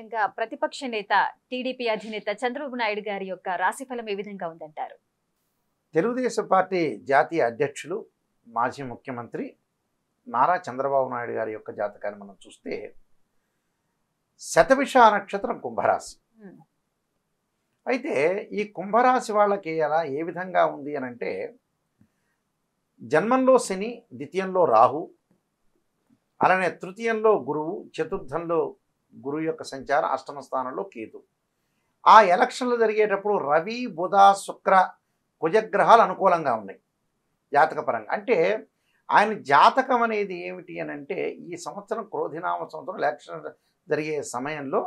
ముఖ్యంగా ప్రతిపక్ష నేత టీడీపీ అధినేత చంద్రబాబు నాయుడు గారి యొక్క రాశిఫలం ఏ విధంగా ఉందంటారు? తెలుగుదేశం పార్టీ జాతీయ అధ్యక్షులు మాజీ ముఖ్యమంత్రి నారా చంద్రబాబు నాయుడు గారి యొక్క జాతకాన్ని మనం చూస్తే శతభిష నక్షత్రం కుంభరాశి. అయితే ఈ కుంభరాశి వాళ్ళకి ఎలా ఏ విధంగా ఉంది అని అంటే, జన్మంలో శని, ద్వితీయంలో రాహు, అలానే తృతీయంలో గురువు, చతుర్థంలో గురువు యొక్క సంచారం, అష్టమ స్థానంలో కేతు. ఆ ఎలక్షన్లు జరిగేటప్పుడు రవి, బుధ, శుక్ర, కుజగ్రహాలు అనుకూలంగా ఉన్నాయి జాతకపరంగా. అంటే ఆయన జాతకం అనేది ఏమిటి అని అంటే, ఈ సంవత్సరం క్రోధినామ సంవత్సరం ఎలక్షన్ జరిగే సమయంలో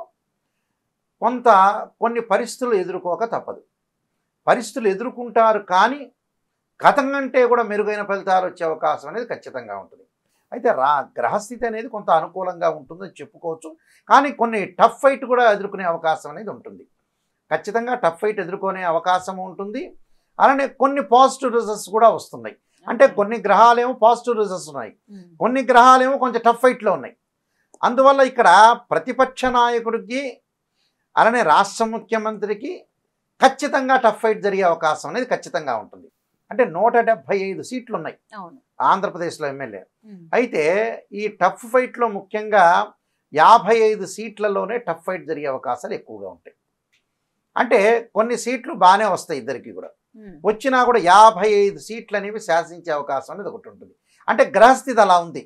కొన్ని పరిస్థితులు ఎదుర్కోక తప్పదు. పరిస్థితులు ఎదుర్కొంటారు, కానీ గతం కంటే కూడా మెరుగైన ఫలితాలు వచ్చే అవకాశం అనేది ఖచ్చితంగా ఉంటుంది. అయితే గ్రహస్థితి అనేది కొంత అనుకూలంగా ఉంటుందని చెప్పుకోవచ్చు, కానీ కొన్ని టఫ్ ఫైట్ కూడా ఎదుర్కొనే అవకాశం అనేది ఉంటుంది. ఖచ్చితంగా టఫ్ ఫైట్ ఎదుర్కొనే అవకాశం ఉంటుంది. అలానే కొన్ని పాజిటివ్ రిజల్ట్స్ కూడా వస్తున్నాయి. అంటే కొన్ని గ్రహాలేమో పాజిటివ్ రిజల్ట్స్ ఉన్నాయి, కొన్ని గ్రహాలేమో కొంచెం టఫ్ ఫైట్లో ఉన్నాయి. అందువల్ల ఇక్కడ ప్రతిపక్ష నాయకుడికి అలానే రాష్ట్ర ముఖ్యమంత్రికి ఖచ్చితంగా టఫ్ ఫైట్ జరిగే అవకాశం అనేది ఖచ్చితంగా ఉంటుంది. అంటే 175 సీట్లు ఉన్నాయి ఆంధ్రప్రదేశ్లో ఎమ్మెల్యే. అయితే ఈ టఫ్ ఫైట్లో ముఖ్యంగా 55 సీట్లలోనే టఫ్ ఫైట్ జరిగే అవకాశాలు ఎక్కువగా ఉంటాయి. అంటే కొన్ని సీట్లు బాగానే వస్తాయి ఇద్దరికి కూడా, వచ్చినా కూడా 55 సీట్లు అనేవి శాసించే అవకాశం అనేది ఒకటి ఉంటుంది. అంటే గ్రహస్థితి అలా ఉంది.